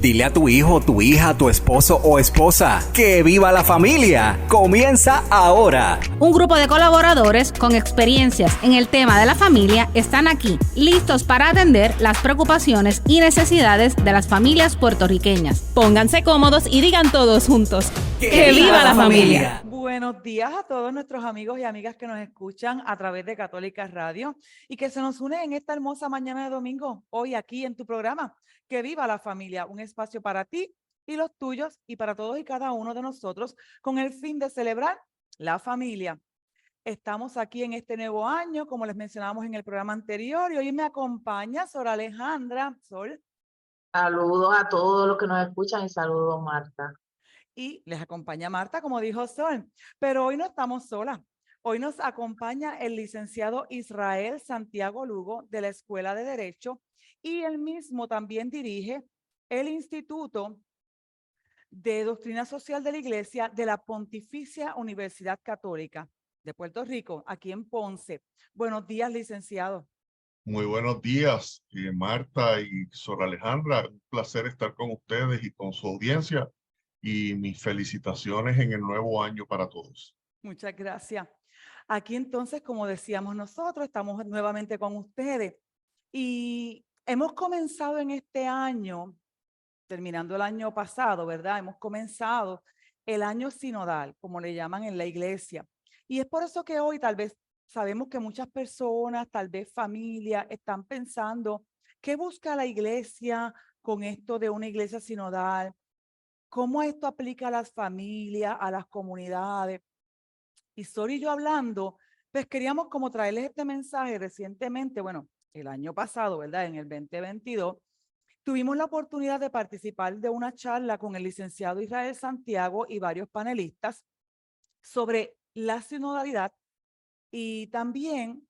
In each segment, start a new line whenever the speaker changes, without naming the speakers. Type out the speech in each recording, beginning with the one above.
Dile a tu hijo, tu hija, tu esposo o esposa que viva la familia. Comienza ahora.
Un grupo de colaboradores con experiencias en el tema de la familia están aquí, listos para atender las preocupaciones y necesidades de las familias puertorriqueñas.
Pónganse cómodos y digan todos juntos: ¡que viva la familia!
Buenos días a todos nuestros amigos y amigas que nos escuchan a través de Católica Radio y que se nos unen en esta hermosa mañana de domingo, hoy aquí en tu programa, Que Viva la Familia, un espacio para ti y los tuyos y para todos y cada uno de nosotros con el fin de celebrar la familia. Estamos aquí en este nuevo año, como les mencionábamos en el programa anterior, y hoy me acompaña Sor Alejandra. Sol.
Saludos a todos los que nos escuchan y saludos, Marta.
Y les acompaña Marta, como dijo Sol. Pero hoy no estamos solas. Hoy nos acompaña el licenciado Israel Santiago Lugo de la Escuela de Derecho y él mismo también dirige el Instituto de Doctrina Social de la Iglesia de la Pontificia Universidad Católica de Puerto Rico, aquí en Ponce. Buenos días, licenciado.
Muy buenos días, Marta y Sor Alejandra. Un placer estar con ustedes y con su audiencia. Y mis felicitaciones en el nuevo año para todos.
Muchas gracias. Aquí entonces, como decíamos nosotros, estamos nuevamente con ustedes. Y hemos comenzado en este año, terminando el año pasado, ¿verdad? Hemos comenzado el año sinodal, como le llaman en la iglesia. Y es por eso que hoy tal vez sabemos que muchas personas, tal vez familias, están pensando, ¿qué busca la iglesia con esto de una iglesia sinodal? ¿Cómo esto aplica a las familias, a las comunidades? Y Sor y yo hablando, pues queríamos como traerles este mensaje recientemente, bueno, el año pasado, ¿verdad? En el 2022, tuvimos la oportunidad de participar de una charla con el licenciado Israel Santiago y varios panelistas sobre la sinodalidad y también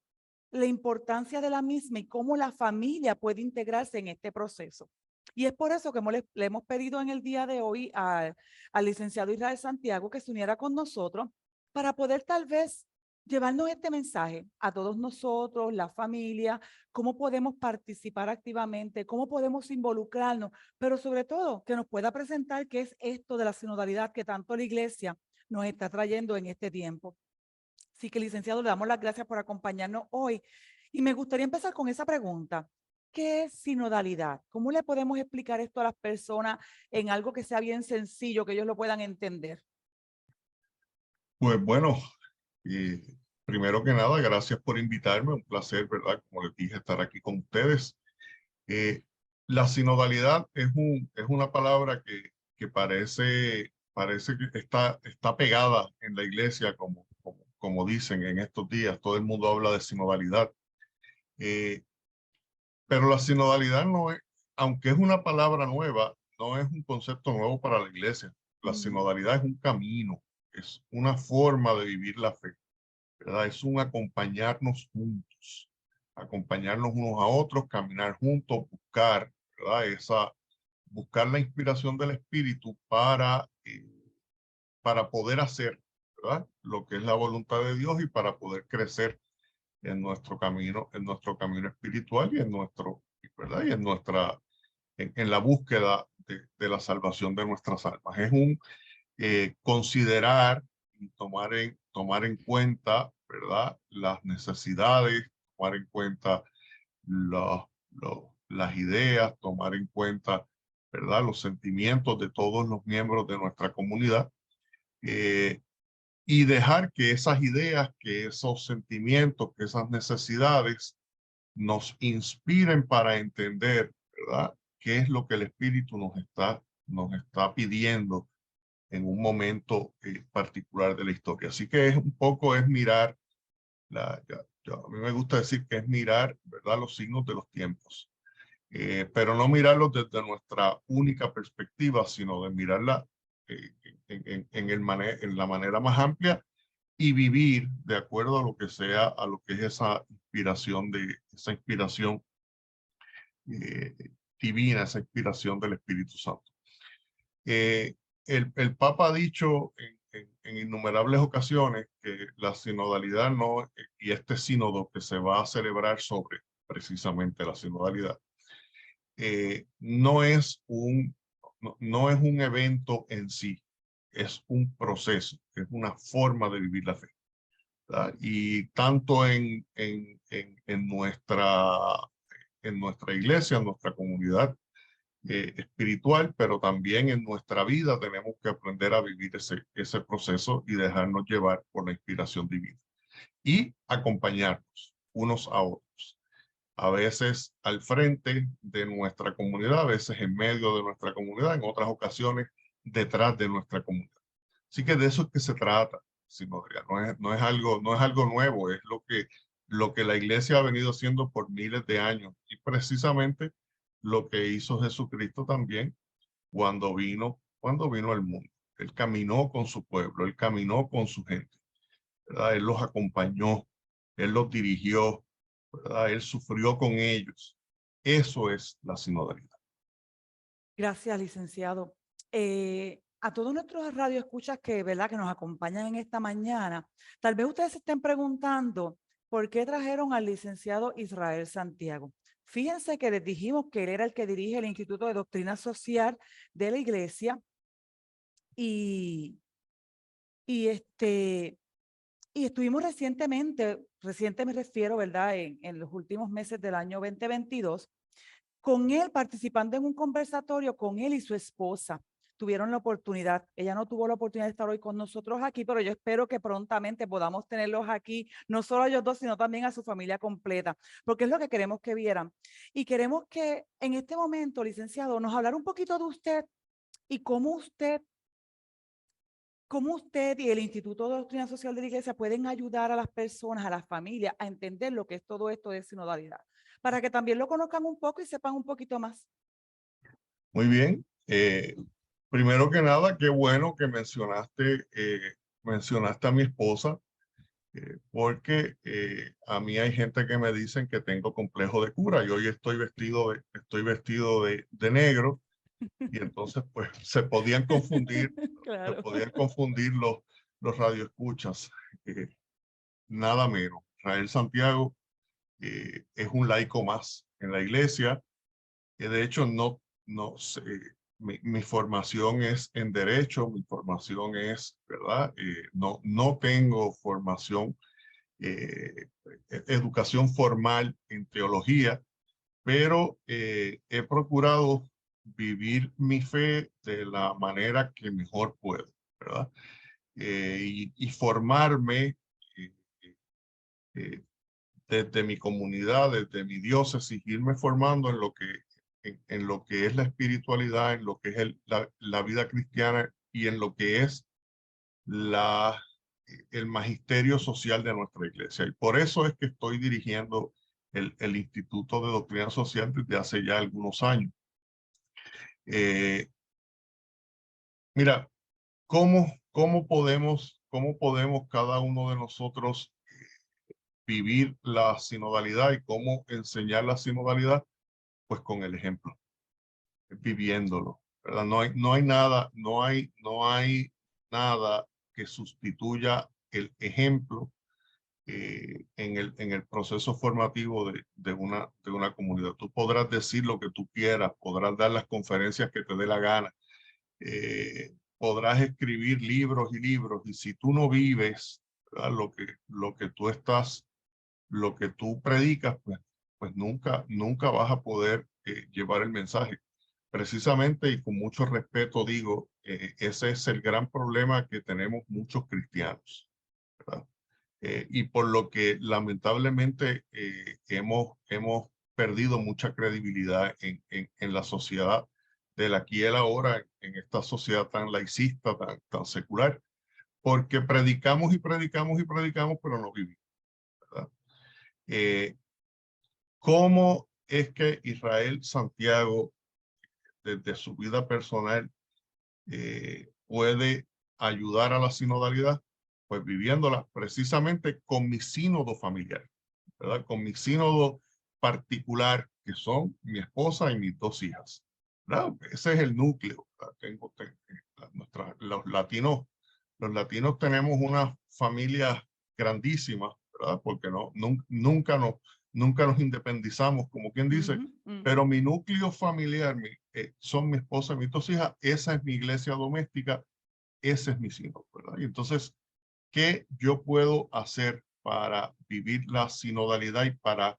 la importancia de la misma y cómo la familia puede integrarse en este proceso. Y es por eso que le hemos pedido en el día de hoy al licenciado Israel Santiago que se uniera con nosotros para poder tal vez llevarnos este mensaje a todos nosotros, la familia, cómo podemos participar activamente, cómo podemos involucrarnos, pero sobre todo que nos pueda presentar qué es esto de la sinodalidad que tanto la iglesia nos está trayendo en este tiempo. Así que, licenciado, le damos las gracias por acompañarnos hoy. Y me gustaría empezar con esa pregunta. ¿Qué es sinodalidad? ¿Cómo le podemos explicar esto a las personas en algo que sea bien sencillo, que ellos lo puedan entender?
Pues bueno, primero que nada, gracias por invitarme. Un placer, ¿verdad? Como les dije, estar aquí con ustedes. La sinodalidad es una palabra que parece que está pegada en la iglesia, como dicen en estos días. Todo el mundo habla de sinodalidad. Pero la sinodalidad no es, aunque es una palabra nueva, no es un concepto nuevo para la iglesia. La sinodalidad es un camino, es una forma de vivir la fe, ¿verdad? Es un acompañarnos juntos, acompañarnos unos a otros, caminar juntos, buscar, ¿verdad? Buscar la inspiración del Espíritu para poder hacer, ¿verdad? Lo que es la voluntad de Dios y para poder crecer en nuestro camino espiritual y ¿verdad? Y en la búsqueda de la salvación de nuestras almas. Es un considerar y tomar en cuenta, ¿verdad? Las necesidades, tomar en cuenta las ideas, tomar en cuenta, ¿verdad? Los sentimientos de todos los miembros de nuestra comunidad. Y dejar que esas ideas, que esos sentimientos, que esas necesidades nos inspiren para entender, ¿verdad? Qué es lo que el Espíritu nos está pidiendo en un momento particular de la historia. Así que es mirar, a mí me gusta decir que es mirar, ¿verdad? Los signos de los tiempos. Pero no mirarlos desde nuestra única perspectiva, sino de mirarla en la manera más amplia y vivir de acuerdo a lo que es esa inspiración divina, esa inspiración del Espíritu Santo. El Papa ha dicho en innumerables ocasiones que la sinodalidad y este sínodo que se va a celebrar sobre precisamente la sinodalidad, no es no es un evento en sí, es un proceso, es una forma de vivir la fe, ¿verdad? Y tanto en nuestra iglesia, en nuestra comunidad espiritual, pero también en nuestra vida tenemos que aprender a vivir ese proceso y dejarnos llevar por la inspiración divina y acompañarnos unos a otros. A veces al frente de nuestra comunidad, a veces en medio de nuestra comunidad, en otras ocasiones detrás de nuestra comunidad. Así que de eso es que se trata, sinodalidad. No es algo nuevo, es lo que la iglesia ha venido haciendo por miles de años y precisamente lo que hizo Jesucristo también cuando vino al mundo. Él caminó con su pueblo, él caminó con su gente, ¿verdad? Él los acompañó, él los dirigió, ¿verdad? Él sufrió con ellos. Eso es la sinodalidad.
Gracias, licenciado. A todos nuestros radioescuchas ¿verdad? Que nos acompañan en esta mañana, tal vez ustedes se estén preguntando por qué trajeron al licenciado Israel Santiago. Fíjense que les dijimos que él era el que dirige el Instituto de Doctrina Social de la Iglesia y estuvimos reciente me refiero, ¿verdad? En los últimos meses del año 2022, con él participando en un conversatorio con él y su esposa. Tuvieron la oportunidad, ella no tuvo la oportunidad de estar hoy con nosotros aquí, pero yo espero que prontamente podamos tenerlos aquí, no solo a ellos dos, sino también a su familia completa, porque es lo que queremos que vieran. Y queremos que en este momento, licenciado, nos hablara un poquito de usted y cómo usted y el Instituto de Doctrina Social de la Iglesia pueden ayudar a las personas, a las familias, a entender lo que es todo esto de sinodalidad, para que también lo conozcan un poco y sepan un poquito más.
Muy bien. Primero que nada, qué bueno que mencionaste a mi esposa, porque a mí hay gente que me dicen que tengo complejo de cura y hoy estoy vestido de negro y entonces pues se podían confundir,
Claro.
se podían confundir los radioescuchas. Nada menos. Israel Santiago es un laico más en la iglesia. De hecho, no sé, mi formación es en derecho, mi formación es, ¿verdad? No tengo formación, educación formal en teología, pero he procurado vivir mi fe de la manera que mejor puedo, ¿verdad? Y formarme desde mi comunidad, desde mi diócesis, irme formando en lo que es la espiritualidad, en lo que es la vida cristiana y en lo que es el magisterio social de nuestra iglesia. Y por eso es que estoy dirigiendo el Instituto de Doctrina Social desde hace ya algunos años. Mira, ¿cómo podemos cada uno de nosotros vivir la sinodalidad y cómo enseñar la sinodalidad? Pues con el ejemplo, viviéndolo, ¿verdad? No hay nada que sustituya el ejemplo en el proceso formativo de una comunidad. Tú podrás decir lo que tú quieras, podrás dar las conferencias que te dé la gana, podrás escribir libros y libros, y si tú no vives, ¿verdad? Lo que tú predicas, pues nunca vas a poder llevar el mensaje. Precisamente y con mucho respeto digo, ese es el gran problema que tenemos muchos cristianos, ¿verdad? Y por lo que lamentablemente hemos perdido mucha credibilidad en la sociedad del aquí y el ahora, en esta sociedad tan laicista, tan secular, porque predicamos y predicamos y predicamos, pero no vivimos, ¿verdad? ¿Cómo es que Israel Santiago, desde su vida personal, puede ayudar a la sinodalidad? Pues viviéndola precisamente con mi sínodo familiar, ¿verdad? Con mi sínodo particular, que son mi esposa y mis dos hijas, ¿verdad? Ese es el núcleo. Los latinos tenemos unas familias grandísimas, ¿verdad? Porque nunca nos independizamos, como quien dice, pero mi núcleo familiar, son mi esposa y mis dos hijas, esa es mi iglesia doméstica, ese es mi sínodo, ¿verdad? Y entonces, ¿qué yo puedo hacer para vivir la sinodalidad y para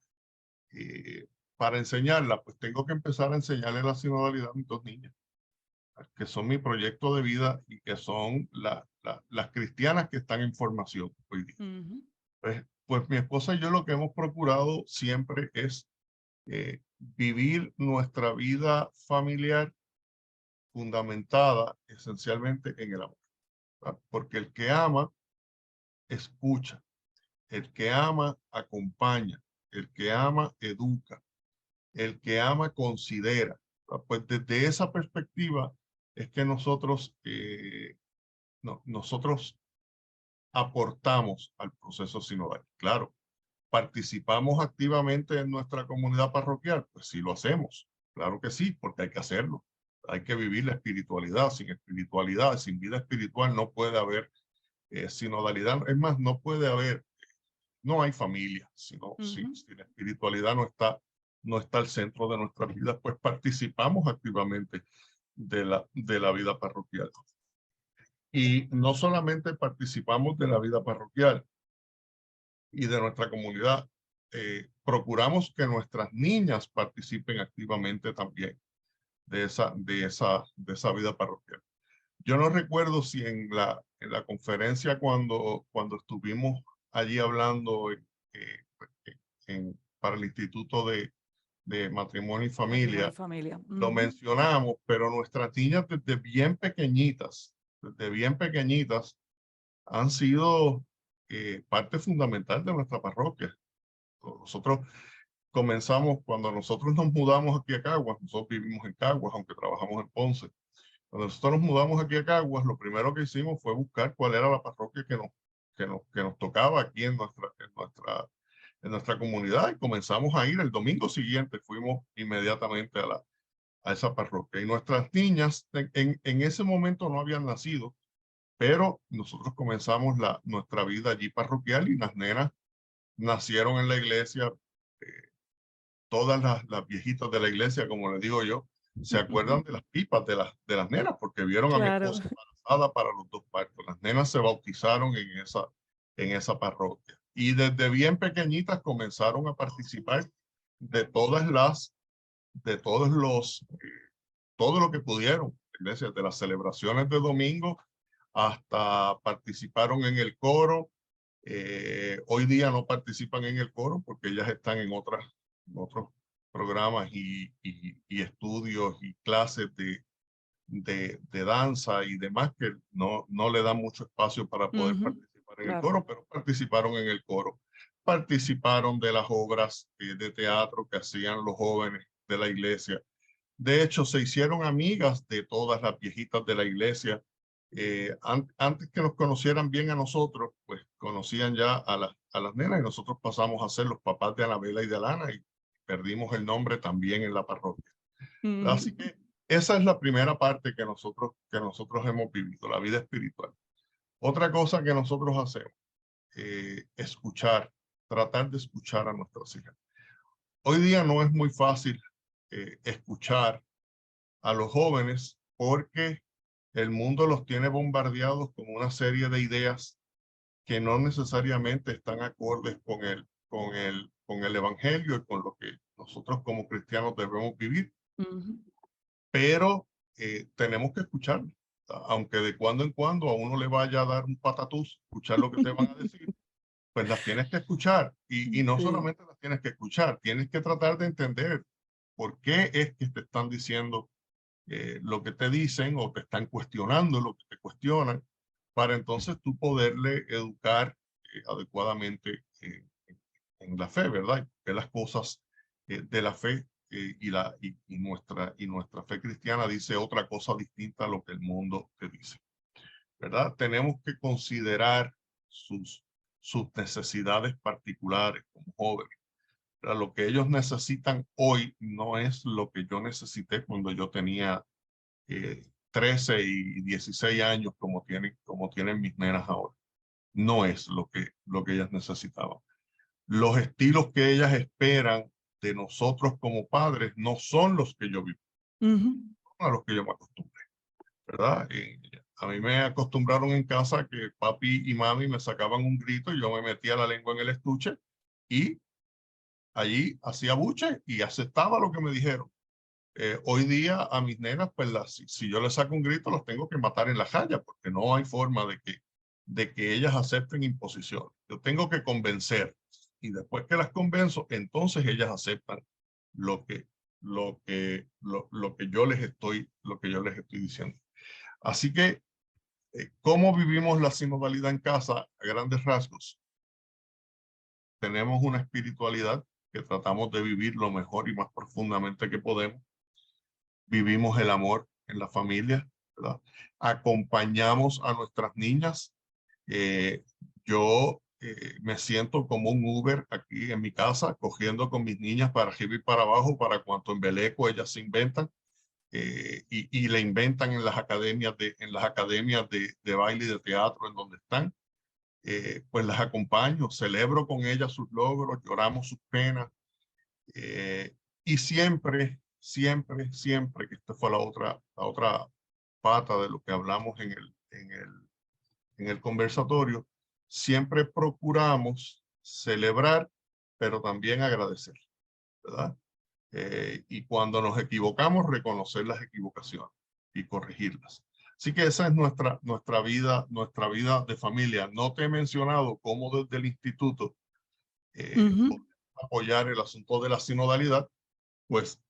enseñarla? Pues tengo que empezar a enseñarle la sinodalidad a mis dos niñas, que son mi proyecto de vida y que son las cristianas que están en formación hoy día. Pues mi esposa y yo lo que hemos procurado siempre es vivir nuestra vida familiar fundamentada esencialmente en el amor, ¿verdad? Porque el que ama, escucha, el que ama, acompaña, el que ama, educa, el que ama, considera, ¿verdad? Pues desde esa perspectiva es que nosotros aportamos al proceso sinodal. Claro, ¿participamos activamente en nuestra comunidad parroquial? Pues sí lo hacemos, claro que sí, porque hay que hacerlo. Hay que vivir la espiritualidad. Sin espiritualidad, sin vida espiritual no puede haber sinodalidad. Es más, no hay familia. Si la espiritualidad no está al centro de nuestra vida, pues participamos activamente de la vida parroquial. Y no solamente participamos de la vida parroquial y de nuestra comunidad, procuramos que nuestras niñas participen activamente también de esa vida parroquial. Yo no recuerdo si en la conferencia cuando estuvimos allí hablando para el Instituto de Matrimonio y Familia, lo mencionamos, pero nuestras niñas desde bien pequeñitas han sido parte fundamental de nuestra parroquia. Nosotros comenzamos, cuando nosotros nos mudamos aquí a Caguas, nosotros vivimos en Caguas, aunque trabajamos en Ponce. Cuando nosotros nos mudamos aquí a Caguas, lo primero que hicimos fue buscar cuál era la parroquia que nos tocaba aquí en nuestra comunidad, y comenzamos a ir. El domingo siguiente fuimos inmediatamente a esa parroquia. Y nuestras niñas en ese momento no habían nacido, pero nosotros comenzamos nuestra vida allí parroquial, y las nenas nacieron en la iglesia. Todas las viejitas de la iglesia, como les digo yo, se acuerdan de las pipas de las nenas, porque vieron a mi esposa embarazada para los dos partos. Las nenas se bautizaron en esa parroquia. Y desde bien pequeñitas comenzaron a participar de todo lo que pudieron, desde las celebraciones de domingo hasta participaron en el coro. Hoy día no participan en el coro porque ellas están en otros programas y estudios y clases de danza y demás, que no le dan mucho espacio para poder participar en el coro, pero participaron en el coro. Participaron de las obras de teatro que hacían los jóvenes de la iglesia. De hecho, se hicieron amigas de todas las viejitas de la iglesia. Antes que nos conocieran bien a nosotros, pues conocían ya a las nenas, y nosotros pasamos a ser los papás de Anabela y de Alana, y perdimos el nombre también en la parroquia. Así que esa es la primera parte que nosotros hemos vivido, la vida espiritual. Otra cosa que nosotros hacemos, tratar de escuchar a nuestras hijas. Hoy día no es muy fácil escuchar a los jóvenes, porque el mundo los tiene bombardeados con una serie de ideas que no necesariamente están acordes con el evangelio y con lo que nosotros como cristianos debemos vivir. Pero tenemos que escuchar, aunque de cuando en cuando a uno le vaya a dar un patatús escuchar lo que te van a decir, pues las tienes que escuchar, y no solamente las tienes que escuchar, tienes que tratar de entender por qué es que te están diciendo lo que te dicen, o te están cuestionando lo que te cuestionan, para entonces tú poderle educar adecuadamente en la fe, ¿verdad? Que las cosas de la fe y nuestra fe cristiana dice otra cosa distinta a lo que el mundo te dice, ¿verdad? Tenemos que considerar sus necesidades particulares como jóvenes. Lo que ellos necesitan hoy no es lo que yo necesité cuando yo tenía 13 y 16 años, como tienen mis nenas ahora. No es lo que ellas necesitaban. Los estilos que ellas esperan de nosotros como padres no son los que yo vivo. a los que yo me acostumbré, ¿verdad? A mí me acostumbraron en casa que papi y mami me sacaban un grito y yo me metía la lengua en el estuche y allí hacía buche y aceptaba lo que me dijeron. Hoy día a mis nenas, pues si yo les saco un grito, los tengo que matar en la calle porque no hay forma de que ellas acepten imposición. Yo tengo que convencer y después que las convenzo, entonces ellas aceptan lo que yo les estoy diciendo. Así que, ¿cómo vivimos la sinodalidad en casa? A grandes rasgos, tenemos una espiritualidad que tratamos de vivir lo mejor y más profundamente que podemos. Vivimos el amor en la familia, ¿verdad? Acompañamos a nuestras niñas. Yo me siento como un Uber aquí en mi casa, cogiendo con mis niñas para arriba y para abajo, para cuanto embeleco ellas se inventan. Y le inventan en las academias de baile y de teatro en donde están. Pues las acompaño, celebro con ellas sus logros, lloramos sus penas. Y siempre, que esta fue la otra pata de lo que hablamos en el conversatorio, siempre procuramos celebrar, pero también agradecer, ¿verdad? Y cuando nos equivocamos, reconocer las equivocaciones y corregirlas. Así que esa es nuestra vida de familia. No te he mencionado cómo desde el instituto apoyar el asunto de la sinodalidad. Pues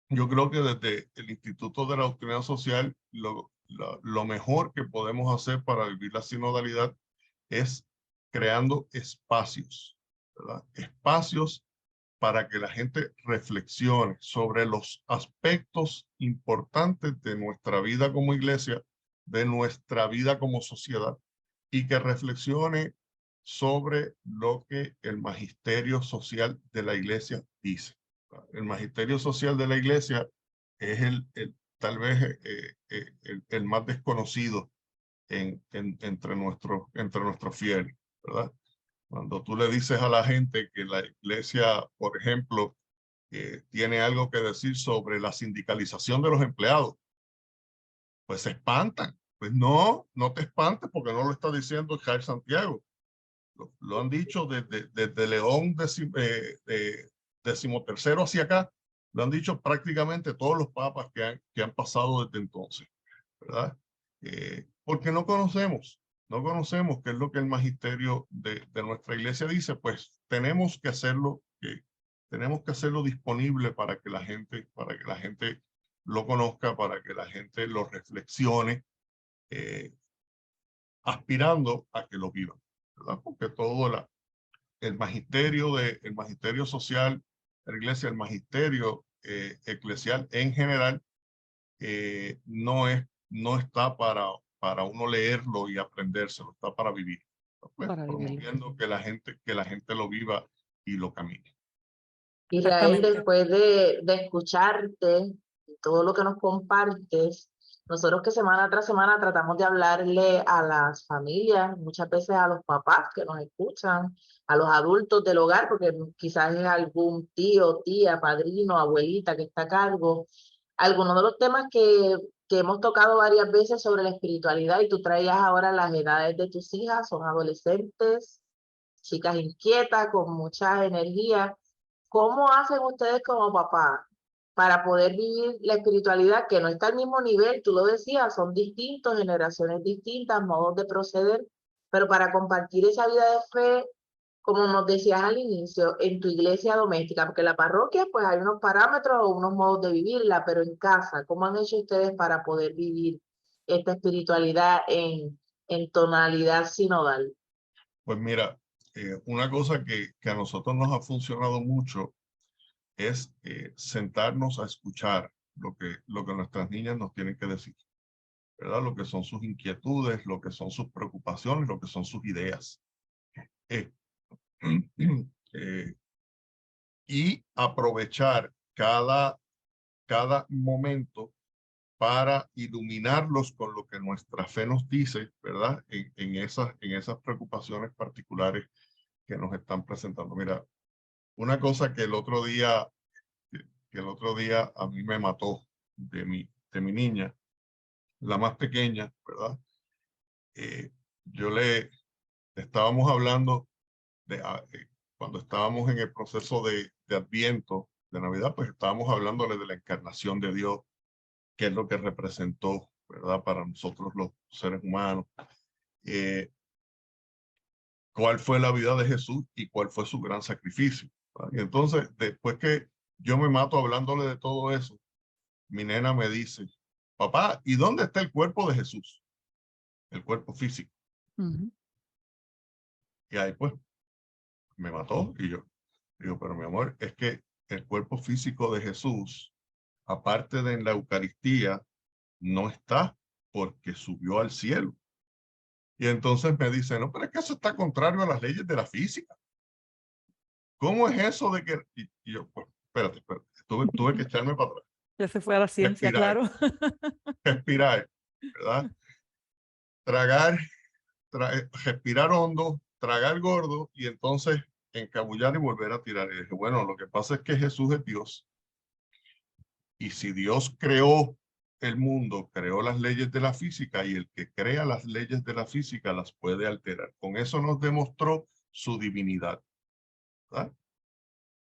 yo creo que desde el Instituto de la Doctrina Social, lo mejor que podemos hacer para vivir la sinodalidad es creando espacios, ¿verdad? Espacios para que la gente reflexione sobre los aspectos importantes de nuestra vida como iglesia, de nuestra vida como sociedad, y que reflexione sobre lo que el magisterio social de la iglesia dice. El magisterio social de la iglesia es tal vez el más desconocido entre nuestros fieles, ¿verdad? Cuando tú le dices a la gente que la iglesia, por ejemplo, tiene algo que decir sobre la sindicalización de los empleados, pues se espantan. Pues no te espantes porque no lo está diciendo Jair Santiago. Lo han dicho desde León XIII hacia acá. Lo han dicho prácticamente todos los papas que han pasado desde entonces, ¿verdad? Porque no conocemos qué es lo que el magisterio de nuestra iglesia dice. Pues tenemos que hacerlo disponible para que la gente lo conozca, para que la gente lo reflexione, aspirando a que lo vivan, ¿verdad? Porque todo el magisterio social de la iglesia, el magisterio eclesial en general, no está para uno leerlo y aprendérselo, está para vivir. Pues, promoviendo que la gente lo viva y lo camine.
Israel, después de escucharte y todo lo que nos compartes, nosotros que semana tras semana tratamos de hablarle a las familias, muchas veces a los papás que nos escuchan, a los adultos del hogar, porque quizás es algún tío, tía, padrino, abuelita que está a cargo. Algunos de los temas que hemos tocado varias veces sobre la espiritualidad, y tú traías ahora las edades de tus hijas, son adolescentes, chicas inquietas, con mucha energía. ¿Cómo hacen ustedes como papá para poder vivir la espiritualidad que no está al mismo nivel? Tú lo decías, son distintos, generaciones distintas, modos de proceder, pero para compartir esa vida de fe, como nos decías al inicio, en tu iglesia doméstica, porque en la parroquia pues hay unos parámetros o unos modos de vivirla, pero en casa, ¿cómo han hecho ustedes para poder vivir esta espiritualidad en tonalidad sinodal?
Pues mira, una cosa que a nosotros nos ha funcionado mucho es sentarnos a escuchar lo que nuestras niñas nos tienen que decir, ¿verdad? Lo que son sus inquietudes, lo que son sus preocupaciones, lo que son sus ideas. Y aprovechar cada momento para iluminarlos con lo que nuestra fe nos dice, ¿verdad? En esas preocupaciones particulares que nos están presentando. Mira, una cosa que el otro día a mí me mató de mi niña, la más pequeña, ¿verdad? Yo estábamos hablando cuando estábamos en el proceso de Adviento, de Navidad, pues estábamos hablándole de la encarnación de Dios, qué es lo que representó, ¿verdad? Para nosotros los seres humanos. Cuál fue la vida de Jesús y cuál fue su gran sacrificio, ¿verdad? Y entonces, después que yo me mato hablándole de todo eso, mi nena me dice, papá, ¿y dónde está el cuerpo de Jesús? El cuerpo físico. Y ahí pues me mató y yo digo, pero mi amor, es que el cuerpo físico de Jesús, aparte de en la Eucaristía, no está porque subió al cielo. Y entonces me dice, no, pero es que eso está contrario a las leyes de la física. ¿Cómo es eso de que...? Y yo, pues, espérate. Tuve que echarme para atrás.
Ya se fue a la ciencia,
Respirar,
claro.
respirar, ¿verdad? Respirar hondo, tragar gordo y entonces encabullar y volver a tirar. Y dije, bueno, lo que pasa es que Jesús es Dios. Y si Dios creó el mundo, creó las leyes de la física, y el que crea las leyes de la física las puede alterar. Con eso nos demostró su divinidad, ¿verdad?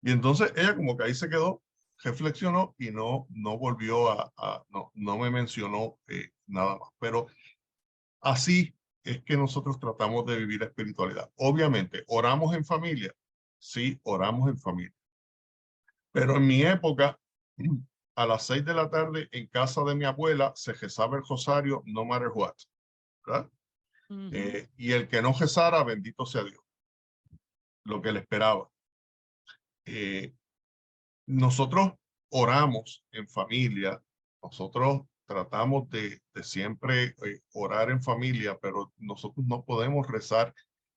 Y entonces ella como que ahí se quedó, reflexionó y no volvió no me mencionó nada más. Pero así es que nosotros tratamos de vivir la espiritualidad. Obviamente, ¿oramos en familia? Sí, oramos en familia. Pero en mi época, a las 6 de la tarde en casa de mi abuela se rezaba el rosario no matter what, ¿verdad? Y el que no rezara, bendito sea Dios, lo que le esperaba. Nosotros oramos en familia, nosotros tratamos de siempre orar en familia, pero nosotros no podemos rezar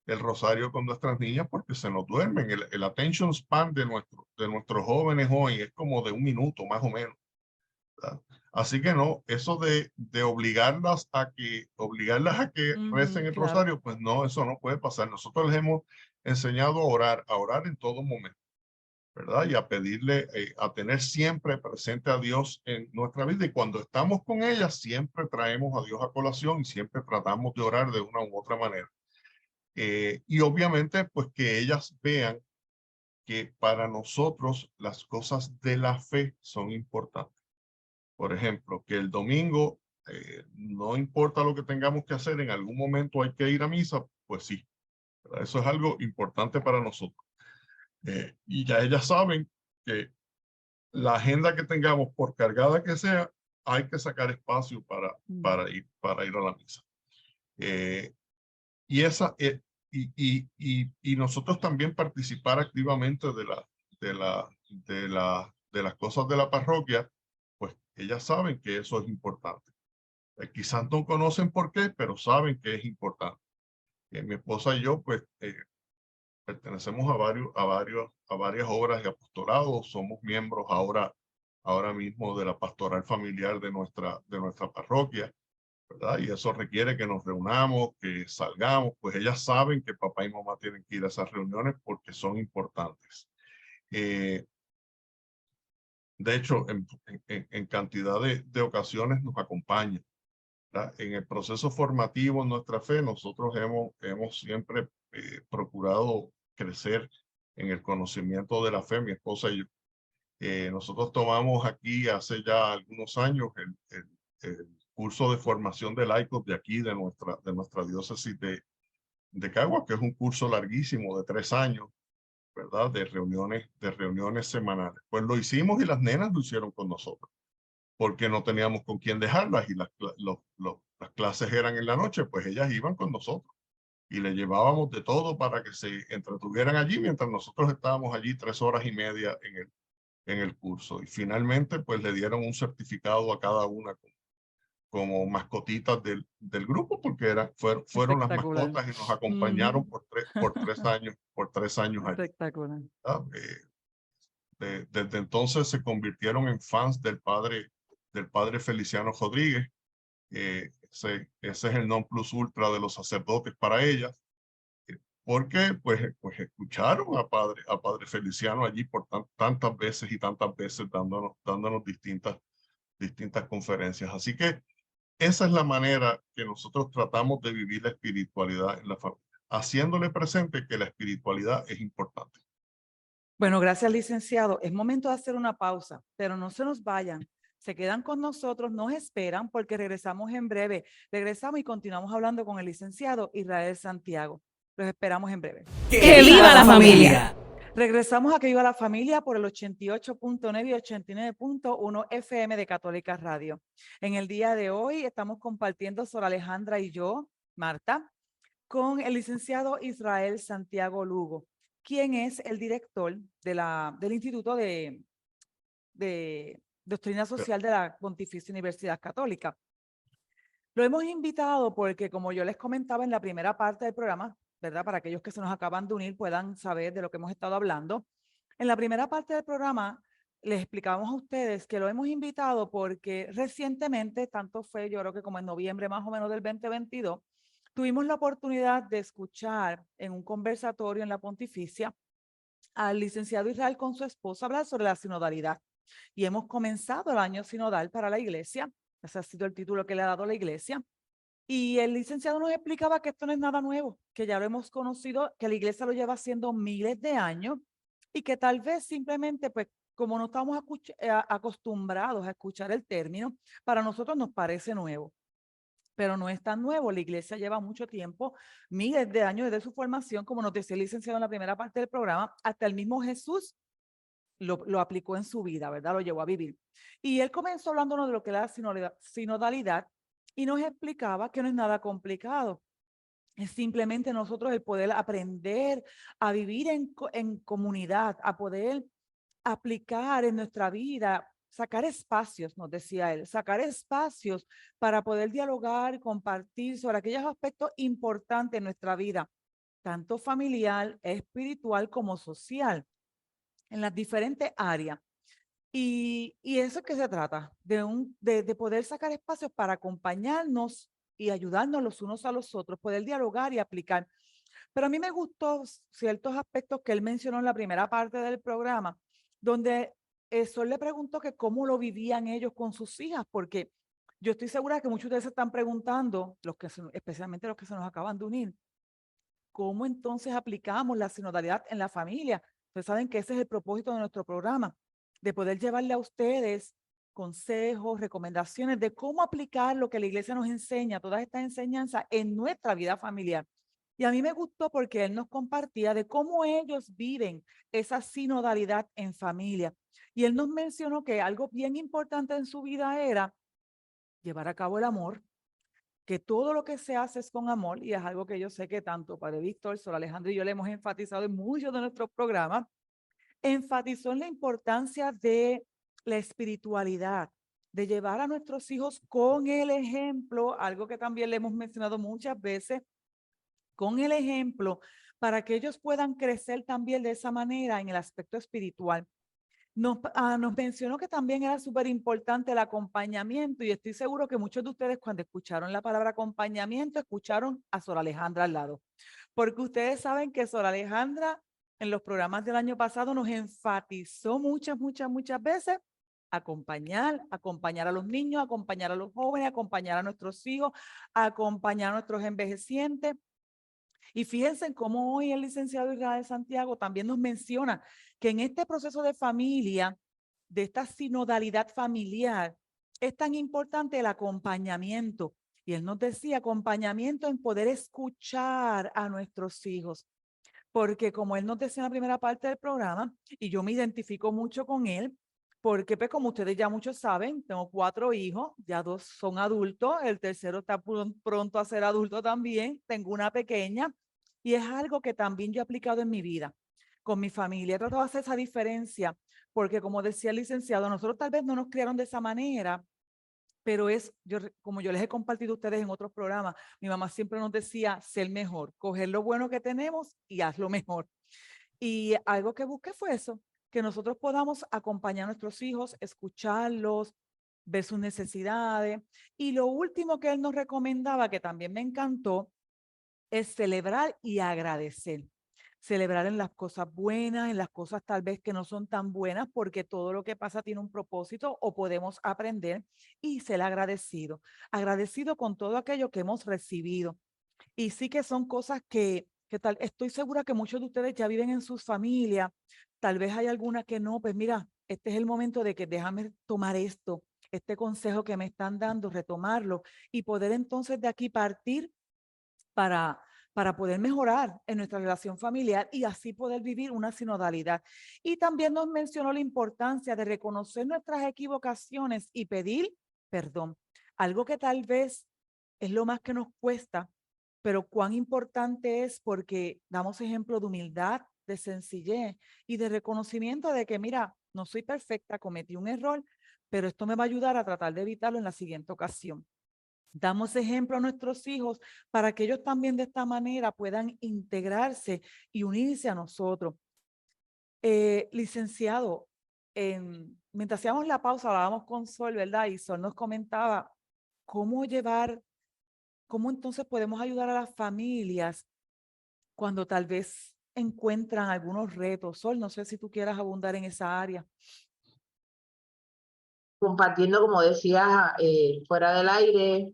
el rosario con nuestras niñas porque se nos duermen. El attention span de nuestros jóvenes hoy es como de 1 minuto más o menos, ¿verdad? Así que no, eso de obligarlas a que recen el
claro.
rosario, pues no, eso no puede pasar. Nosotros les hemos enseñado a orar en todo momento, ¿verdad? Y a pedirle, a tener siempre presente a Dios en nuestra vida. Y cuando estamos con ellas, siempre traemos a Dios a colación y siempre tratamos de orar de una u otra manera. Y obviamente, pues que ellas vean que para nosotros las cosas de la fe son importantes. Por ejemplo, que el domingo, no importa lo que tengamos que hacer, en algún momento hay que ir a misa, pues sí, ¿verdad? Eso es algo importante para nosotros. Y ya ellas saben que la agenda que tengamos, por cargada que sea, hay que sacar espacio para ir a la misa. Y nosotros también participar activamente de las cosas de la parroquia, pues ellas saben que eso es importante. Quizás no conocen por qué, pero saben que es importante. Mi esposa y yo, pues, pertenecemos a varias obras de apostolado. Somos miembros ahora mismo de la pastoral familiar de nuestra parroquia, ¿verdad? Y eso requiere que nos reunamos, que salgamos, pues ellas saben que papá y mamá tienen que ir a esas reuniones porque son importantes. De hecho, en cantidad de ocasiones nos acompañan, ¿verdad? En el proceso formativo en nuestra fe, nosotros hemos siempre procurado crecer en el conocimiento de la fe, mi esposa y yo. Nosotros tomamos aquí hace ya algunos años el curso de formación de laicos de aquí, de nuestra diócesis de Caguas, que es un curso larguísimo de 3 años, ¿verdad? De reuniones semanales. Pues lo hicimos y las nenas lo hicieron con nosotros, porque no teníamos con quién dejarlas y las clases eran en la noche, pues ellas iban con nosotros y le llevábamos de todo para que se entretuvieran allí mientras nosotros estábamos allí 3 horas y media en el curso. Y finalmente, pues le dieron un certificado a cada una como mascotitas del grupo, porque fueron las mascotas y nos acompañaron por 3 años allí.
Espectacular.
Desde entonces se convirtieron en fans del padre Feliciano Rodríguez. Ese es el non plus ultra de los sacerdotes para ellas, porque pues escucharon a padre Feliciano allí por tantas veces y tantas veces dándonos distintas conferencias. Así que esa es la manera que nosotros tratamos de vivir la espiritualidad en la familia, haciéndole presente que la espiritualidad es importante.
Bueno, gracias, licenciado. Es momento de hacer una pausa, pero no se nos vayan. Se quedan con nosotros, nos esperan porque regresamos en breve. Regresamos y continuamos hablando con el licenciado Israel Santiago. Los esperamos en breve.
¡Que viva la familia!
Regresamos a Que Viva la Familia por el 88.9 y 89.1 FM de Católica Radio. En el día de hoy estamos compartiendo Sor Alejandra y yo, Marta, con el licenciado Israel Santiago Lugo, quien es el director del Instituto de Doctrina Social de la Pontificia Universidad Católica. Lo hemos invitado porque, como yo les comentaba en la primera parte del programa, ¿verdad? Para aquellos que se nos acaban de unir puedan saber de lo que hemos estado hablando. En la primera parte del programa les explicábamos a ustedes que lo hemos invitado porque recientemente, tanto fue yo creo que como en noviembre más o menos del 2022, tuvimos la oportunidad de escuchar en un conversatorio en la Pontificia al licenciado Israel con su esposa hablar sobre la sinodalidad. Y hemos comenzado el año sinodal para la iglesia. Ese ha sido el título que le ha dado la iglesia. Y el licenciado nos explicaba que esto no es nada nuevo, que ya lo hemos conocido, que la iglesia lo lleva haciendo miles de años y que tal vez simplemente, pues, como no estamos acostumbrados a escuchar el término, para nosotros nos parece nuevo. Pero no es tan nuevo. La iglesia lleva mucho tiempo, miles de años desde su formación, como nos decía el licenciado en la primera parte del programa, hasta el mismo Jesús lo aplicó en su vida, ¿verdad? Lo llevó a vivir. Y él comenzó hablándonos de lo que era la sinodalidad y nos explicaba que no es nada complicado. Es simplemente nosotros el poder aprender a vivir en comunidad, a poder aplicar en nuestra vida, sacar espacios, nos decía él, sacar espacios para poder dialogar, compartir sobre aquellos aspectos importantes en nuestra vida, tanto familiar, espiritual como social, en las diferentes áreas. Y eso es que se trata, de poder sacar espacios para acompañarnos y ayudarnos los unos a los otros, poder dialogar y aplicar. Pero a mí me gustó ciertos aspectos que él mencionó en la primera parte del programa, donde Sol le preguntó que cómo lo vivían ellos con sus hijas, porque yo estoy segura que muchos de ustedes se están preguntando, especialmente los que se nos acaban de unir, ¿cómo entonces aplicamos la sinodalidad en la familia? Ustedes saben que ese es el propósito de nuestro programa, de poder llevarle a ustedes consejos, recomendaciones de cómo aplicar lo que la iglesia nos enseña, todas estas enseñanzas en nuestra vida familiar. Y a mí me gustó porque él nos compartía de cómo ellos viven esa sinodalidad en familia. Y él nos mencionó que algo bien importante en su vida era llevar a cabo el amor, que todo lo que se hace es con amor, y es algo que yo sé que tanto Padre Víctor, Sor Alejandra y yo le hemos enfatizado en muchos de nuestros programas. Enfatizó en la importancia de la espiritualidad, de llevar a nuestros hijos con el ejemplo, algo que también le hemos mencionado muchas veces, con el ejemplo, para que ellos puedan crecer también de esa manera en el aspecto espiritual. Nos mencionó que también era súper importante el acompañamiento, y estoy seguro que muchos de ustedes cuando escucharon la palabra acompañamiento, escucharon a Sor Alejandra al lado, porque ustedes saben que Sor Alejandra en los programas del año pasado nos enfatizó muchas veces acompañar a los niños, acompañar a los jóvenes, acompañar a nuestros hijos, acompañar a nuestros envejecientes. Y fíjense cómo hoy el licenciado Israel Santiago también nos menciona que en este proceso de familia, de esta sinodalidad familiar, es tan importante el acompañamiento. Y él nos decía acompañamiento en poder escuchar a nuestros hijos. Porque como él nos decía en la primera parte del programa, y yo me identifico mucho con él, porque pues como ustedes ya muchos saben, tengo 4 hijos, ya 2 son adultos, el tercero está pronto a ser adulto también, tengo una pequeña, y es algo que también yo he aplicado en mi vida, con mi familia. He tratado de hacer esa diferencia, porque como decía el licenciado, nosotros tal vez no nos criaron de esa manera, pero como yo les he compartido a ustedes en otros programas, mi mamá siempre nos decía, ser mejor, coger lo bueno que tenemos y hazlo mejor. Y algo que busqué fue eso, que nosotros podamos acompañar a nuestros hijos, escucharlos, ver sus necesidades. Y lo último que él nos recomendaba, que también me encantó, es celebrar y agradecer. celebrar en las cosas buenas, en las cosas tal vez que no son tan buenas, porque todo lo que pasa tiene un propósito o podemos aprender, y ser agradecido, agradecido con todo aquello que hemos recibido. Y sí que son cosas que tal, estoy segura que muchos de ustedes ya viven en sus familias, tal vez hay alguna que no, pues mira, este es el momento de que déjame tomar esto, este consejo que me están dando, retomarlo y poder entonces de aquí partir para, para poder mejorar en nuestra relación familiar y así poder vivir una sinodalidad. Y también nos mencionó la importancia de reconocer nuestras equivocaciones y pedir perdón, algo que tal vez es lo más que nos cuesta, pero cuán importante es porque damos ejemplo de humildad, de sencillez y de reconocimiento de que, mira, no soy perfecta, cometí un error, pero esto me va a ayudar a tratar de evitarlo en la siguiente ocasión. Damos ejemplo a nuestros hijos para que ellos también de esta manera puedan integrarse y unirse a nosotros. Licenciado, mientras hacíamos la pausa, hablábamos con Sol, ¿verdad? Y Sol nos comentaba cómo cómo entonces podemos ayudar a las familias cuando tal vez encuentran algunos retos. Sol, no sé si tú quieras abundar en esa área.
Compartiendo, como decías, fuera del aire,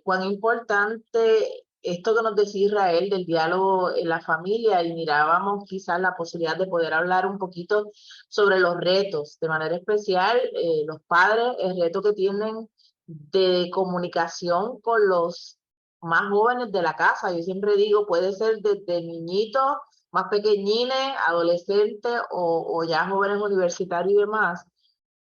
cuán importante esto que nos decía Israel del diálogo en la familia, y mirábamos quizás la posibilidad de poder hablar un poquito sobre los retos, de manera especial los padres, el reto que tienen de comunicación con los más jóvenes de la casa. Yo siempre digo, puede ser desde niñitos más pequeñines, adolescentes o ya jóvenes universitarios y demás.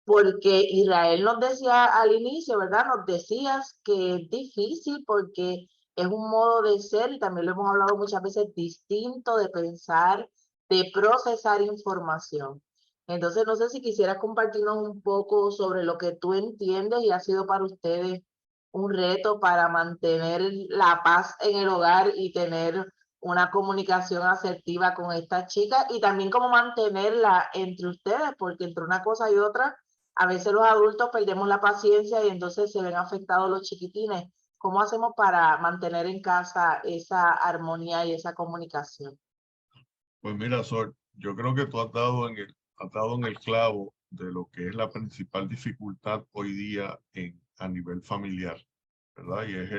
Porque Israel nos decía al inicio, ¿verdad? Nos decías que es difícil porque es un modo de ser, y también lo hemos hablado muchas veces, distinto de pensar, de procesar información. Entonces, no sé si quisieras compartirnos un poco sobre lo que tú entiendes y ha sido para ustedes un reto para mantener la paz en el hogar y tener una comunicación asertiva con estas chicas, y también cómo mantenerla entre ustedes, porque entre una cosa y otra, a veces los adultos perdemos la paciencia y entonces se ven afectados los chiquitines. ¿Cómo hacemos para mantener en casa esa armonía y esa comunicación?
Pues mira, Sol, yo creo que tú has dado en el clavo de lo que es la principal dificultad hoy día a nivel familiar, ¿verdad? Y es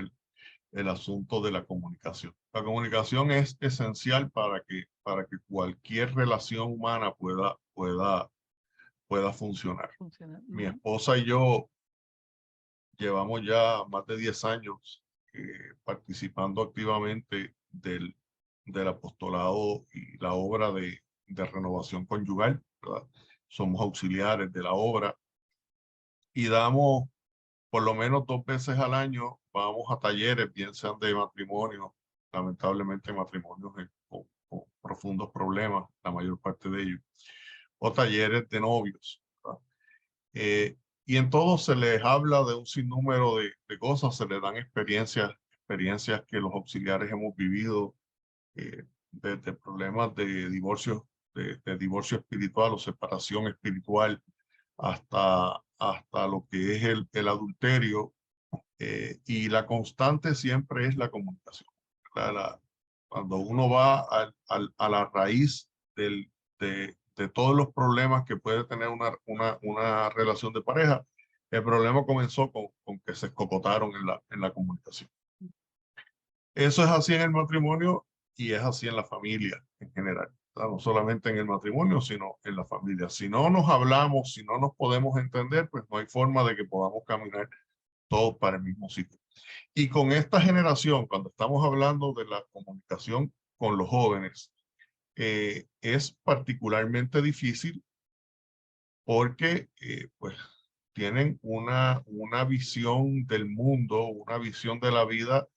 el asunto de la comunicación. La comunicación es esencial para que cualquier relación humana pueda funcionar. Mi esposa y yo llevamos ya más de 10 años participando activamente del apostolado y la obra de renovación conyugal, ¿verdad? Somos auxiliares de la obra y damos por lo menos 2 veces al año, vamos a talleres, bien sean de matrimonio, lamentablemente matrimonios con profundos problemas, la mayor parte de ellos, o talleres de novios, ¿verdad? Y en todo se les habla de un sinnúmero de cosas, se les dan experiencias que los auxiliares hemos vivido, desde problemas de divorcio espiritual o separación espiritual, hasta lo que es el adulterio, y la constante siempre es la comunicación. Cuando uno va a la raíz de todos los problemas que puede tener una relación de pareja, el problema comenzó con que se escocotaron en la comunicación. Eso es así en el matrimonio y es así en la familia en general. No solamente en el matrimonio, sino en la familia. Si no nos hablamos, si no nos podemos entender, pues no hay forma de que podamos caminar todos para el mismo sitio. Y con esta generación, cuando estamos hablando de la comunicación con los jóvenes, es particularmente difícil porque pues tienen una visión del mundo, una visión de la vida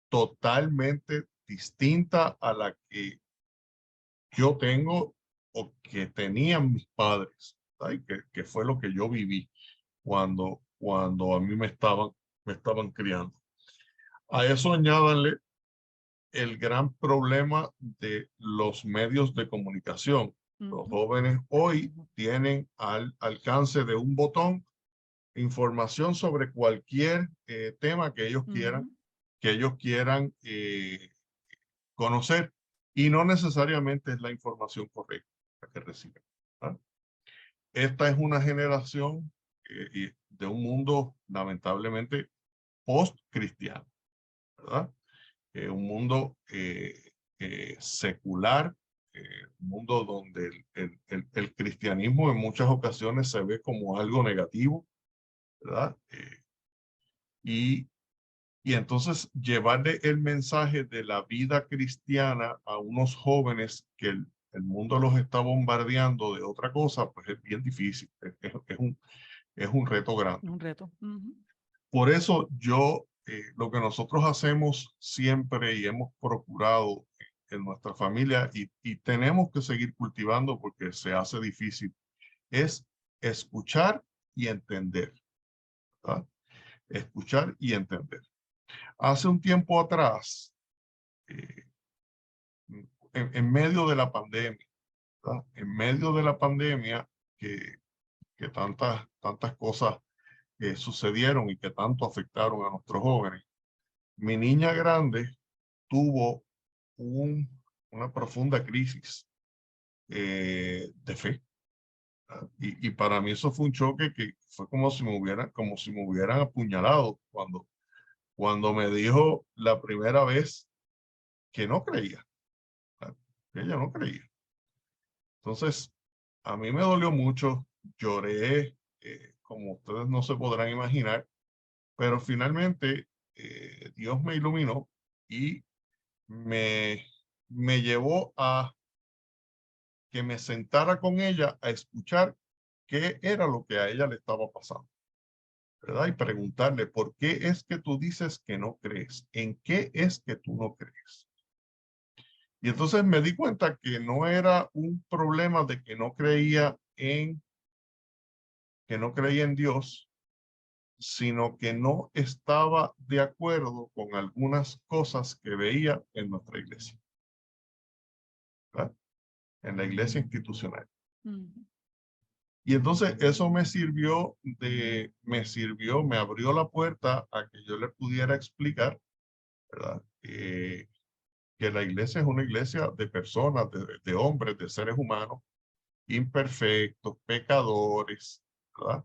totalmente distinta a la que yo tengo o que tenían mis padres, que fue lo que yo viví cuando a mí me estaban criando. A eso añádanle el gran problema de los medios de comunicación. Los jóvenes hoy tienen al alcance de un botón información sobre cualquier tema que ellos quieran conocer. y no necesariamente es la información correcta que reciben, ¿verdad? Esta es una generación de un mundo lamentablemente post-cristiano, ¿verdad? Un mundo secular, un mundo donde el cristianismo en muchas ocasiones se ve como algo negativo, ¿verdad? Y entonces llevarle el mensaje de la vida cristiana a unos jóvenes que el mundo los está bombardeando de otra cosa, pues es bien difícil, es un reto grande.
Un reto.
Por eso lo que nosotros hacemos siempre y hemos procurado en nuestra familia y tenemos que seguir cultivando porque se hace difícil, es escuchar y entender, ¿verdad? Escuchar y entender. Hace un tiempo atrás, en medio de la pandemia, ¿verdad? En medio de la pandemia que tantas cosas sucedieron y que tanto afectaron a nuestros jóvenes, mi niña grande tuvo una profunda crisis de fe. Y para mí eso fue un choque que fue como si me hubieran apuñalado cuando me dijo la primera vez que no creía, que ella no creía. Entonces, a mí me dolió mucho, lloré, como ustedes no se podrán imaginar, pero finalmente Dios me iluminó y me llevó a que me sentara con ella a escuchar qué era lo que a ella le estaba pasando, ¿verdad? Y preguntarle, ¿por qué es que tú dices que no crees? ¿En qué es que tú no crees? Y entonces me di cuenta que no era un problema de que no creía en Dios, sino que no estaba de acuerdo con algunas cosas que veía en nuestra iglesia, ¿verdad? En la iglesia institucional. Y entonces eso me abrió la puerta a que yo le pudiera explicar, ¿verdad? Que la iglesia es una iglesia de personas, de hombres, de seres humanos, imperfectos, pecadores, ¿verdad?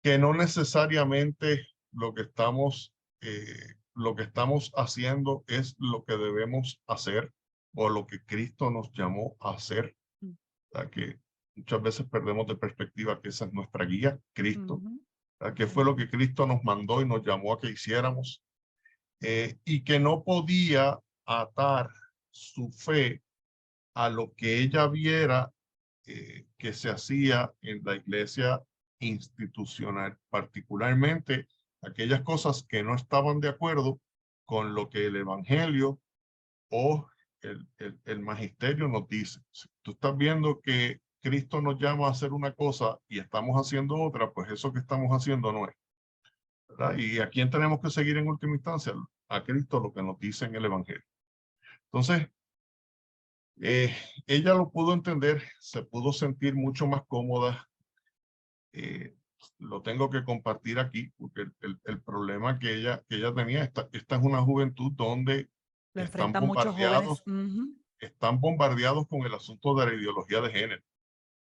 Que no necesariamente lo que estamos haciendo es lo que debemos hacer o lo que Cristo nos llamó a hacer, ¿verdad? Que muchas veces perdemos de perspectiva que esa es nuestra guía, Cristo, ¿verdad? Que fue lo que Cristo nos mandó y nos llamó a que hiciéramos, y que no podía atar su fe a lo que ella viera que se hacía en la iglesia institucional, particularmente aquellas cosas que no estaban de acuerdo con lo que el evangelio o el magisterio nos dice. Si tú estás viendo que Cristo nos llama a hacer una cosa y estamos haciendo otra, pues eso que estamos haciendo no es, ¿verdad? ¿Y a quién tenemos que seguir en última instancia? A Cristo, lo que nos dice en el evangelio. Entonces, ella lo pudo entender, se pudo sentir mucho más cómoda. Lo tengo que compartir aquí porque el problema que ella tenía, esta es una juventud donde están bombardeados con el asunto de la ideología de género,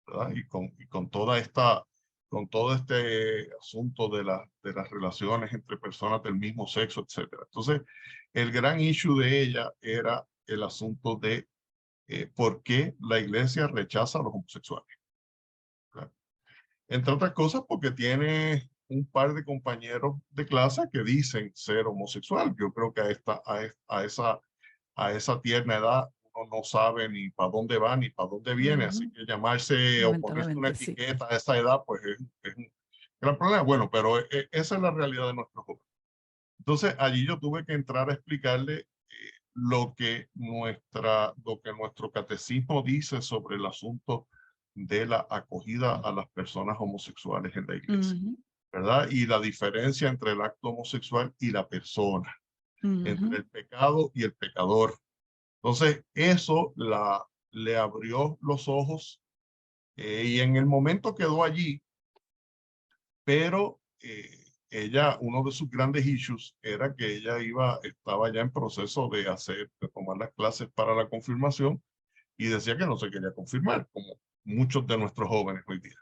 ¿verdad? Y con todo este asunto de las relaciones entre personas del mismo sexo, etcétera. Entonces, el gran issue de ella era el asunto de por qué la iglesia rechaza a los homosexuales. ¿Verdad? Entre otras cosas porque tiene un par de compañeros de clase que dicen ser homosexual. Yo creo que a esa tierna edad uno no sabe ni para dónde va ni para dónde viene, así que llamarse o ponerse una etiqueta a esa edad, pues es un gran problema. Bueno, pero esa es la realidad de nuestros jóvenes. Entonces allí yo tuve que entrar a explicarle lo que nuestro catecismo dice sobre el asunto de la acogida a las personas homosexuales en la iglesia, ¿verdad? Y la diferencia entre el acto homosexual y la persona, entre el pecado y el pecador. Entonces, eso le abrió los ojos y en el momento quedó allí, pero ella, uno de sus grandes issues era que ella estaba ya en proceso de tomar las clases para la confirmación y decía que no se quería confirmar, como muchos de nuestros jóvenes hoy día.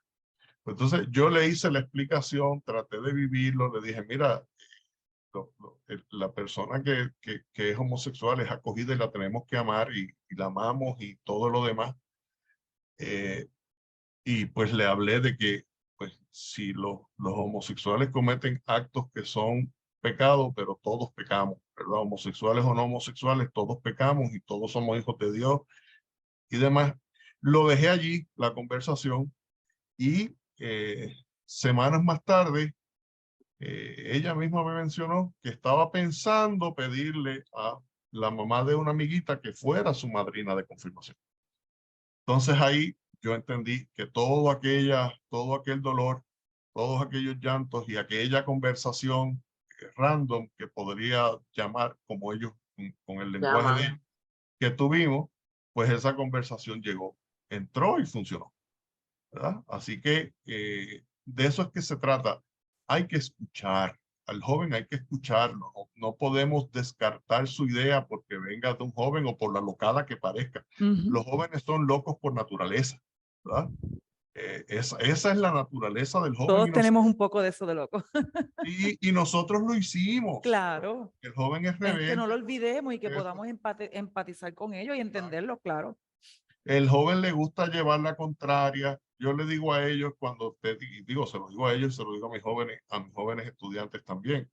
Entonces yo le hice la explicación, traté de vivirlo, le dije, mira, la persona que es homosexual es acogida y la tenemos que amar y la amamos y todo lo demás. Y pues le hablé de que pues si los homosexuales cometen actos que son pecados, pero todos pecamos, ¿verdad? Homosexuales o no homosexuales, todos pecamos y todos somos hijos de Dios y demás. Lo dejé allí, la conversación, y semanas más tarde, ella misma me mencionó que estaba pensando pedirle a la mamá de una amiguita que fuera su madrina de confirmación. Entonces ahí yo entendí que todo aquel dolor, todos aquellos llantos y aquella conversación random que podría llamar como ellos con el lenguaje de ellos, que tuvimos, pues esa conversación entró y funcionó, ¿verdad? Así que de eso es que se trata. Hay que escuchar al joven, hay que escucharlo. No podemos descartar su idea porque venga de un joven o por la locada que parezca. Los jóvenes son locos por naturaleza, ¿verdad? Esa es la naturaleza del joven.
Todos tenemos un poco de eso de loco.
Y nosotros lo hicimos.
Claro.
El joven es rebelde.
Que no lo olvidemos y que podamos empatizar con ellos y entenderlo, claro.
El joven le gusta llevar la contraria. Yo le digo a ellos cuando se lo digo a ellos, se lo digo a mis jóvenes estudiantes también.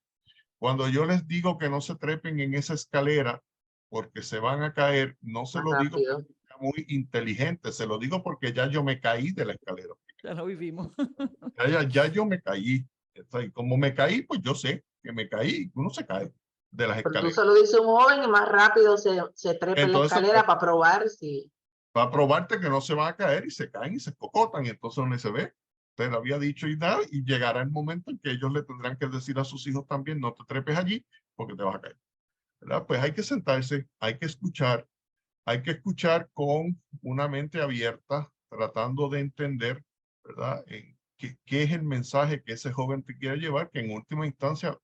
Cuando yo les digo que no se trepen en esa escalera porque se van a caer, no se lo digo porque sea muy inteligente, se lo digo porque ya yo me caí de la escalera.
Ya lo vivimos.
Ya yo me caí. Y como me caí, pues yo sé que me caí. Uno se cae de las escaleras.
Pero tú se lo dices a un joven y más rápido se trepa en la escalera para probar si...
Para probarte que no se van a caer y se caen y se cocotan y entonces no se ve. Te lo había dicho y nada, y llegará el momento en que ellos le tendrán que decir a sus hijos también, no te trepes allí porque te vas a caer, ¿verdad? Pues hay que sentarse, hay que escuchar con una mente abierta, tratando de entender, ¿verdad? ¿Qué es el mensaje que ese joven te quiere llevar? Que en última instancia,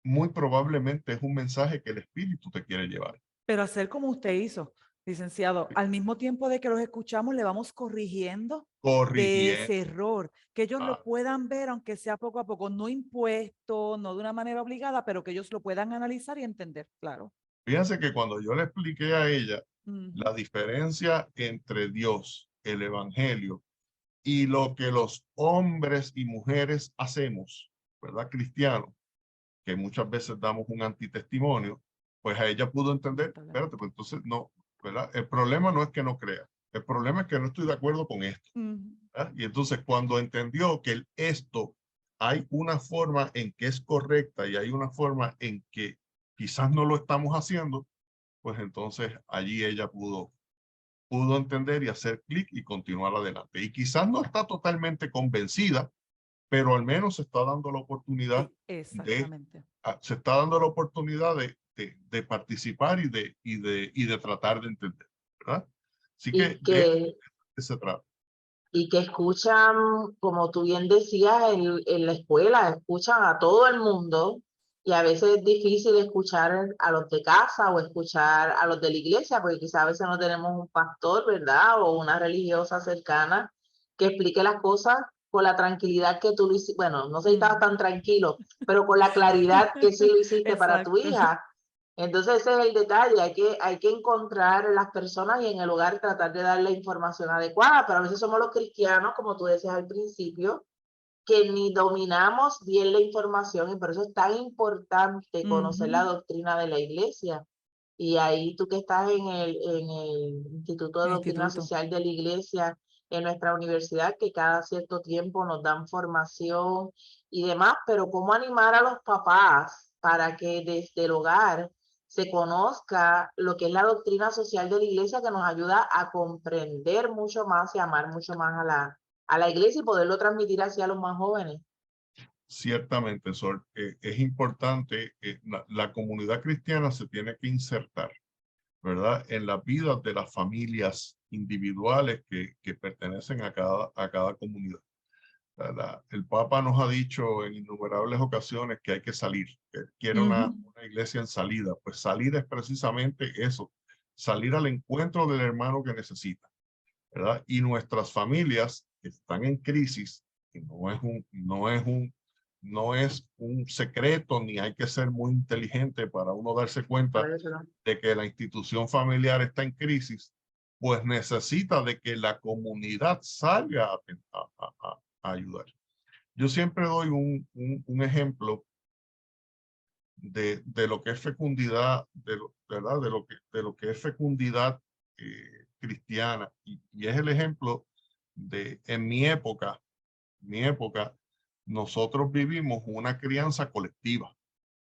muy probablemente es un mensaje que el Espíritu te quiere llevar.
Pero hacer como usted hizo, licenciado, al mismo tiempo de que los escuchamos, le vamos corrigiendo de ese error, que ellos lo puedan ver, aunque sea poco a poco, no impuesto, no de una manera obligada, pero que ellos lo puedan analizar y entender, claro.
Fíjense que cuando yo le expliqué a ella la diferencia entre Dios, el Evangelio, y lo que los hombres y mujeres hacemos, ¿verdad? Cristianos, que muchas veces damos un antitestimonio, pues a ella pudo entender, espérate, pues entonces no, ¿verdad? El problema no es que no crea, el problema es que no estoy de acuerdo con esto. Y entonces cuando entendió que esto hay una forma en que es correcta y hay una forma en que quizás no lo estamos haciendo, pues entonces allí ella pudo entender y hacer clic y continuar adelante. Y quizás no está totalmente convencida, pero al menos se está dando la oportunidad se está dando la oportunidad de participar y de tratar de entender, ¿verdad? Así que se trata.
Y que escuchan, como tú bien decías, en la escuela, escuchan a todo el mundo y a veces es difícil escuchar a los de casa o escuchar a los de la iglesia, porque quizás a veces no tenemos un pastor, ¿verdad? O una religiosa cercana que explique las cosas con la tranquilidad que tú lo hiciste. Bueno, no sé si estabas tan tranquilo, pero con la claridad que sí lo hiciste para tu hija. Entonces ese es el detalle, hay que encontrar las personas y en el hogar tratar de dar la información adecuada, pero a veces somos los cristianos, como tú decías al principio, que ni dominamos bien la información y por eso es tan importante conocer la doctrina de la iglesia. Y ahí tú que estás en el Instituto de Doctrina Social de la Iglesia, en nuestra universidad, que cada cierto tiempo nos dan formación y demás, pero cómo animar a los papás para que desde el hogar se conozca lo que es la doctrina social de la iglesia, que nos ayuda a comprender mucho más y amar mucho más a la iglesia y poderlo transmitir hacia los más jóvenes.
Ciertamente, Sol, es importante, la comunidad cristiana se tiene que insertar, ¿verdad? En las vidas de las familias individuales que pertenecen a cada comunidad. El Papa nos ha dicho en innumerables ocasiones que hay que salir, que quiere una iglesia en salida. Pues salir es precisamente eso, salir al encuentro del hermano que necesita, ¿verdad? Y nuestras familias que están en crisis, y no es un secreto, ni hay que ser muy inteligente para uno darse cuenta de que la institución familiar está en crisis, pues necesita de que la comunidad salga a ayudar. Yo siempre doy un ejemplo de lo que es fecundidad, ¿verdad? De lo que es fecundidad cristiana, y es el ejemplo de en mi época, nosotros vivimos una crianza colectiva.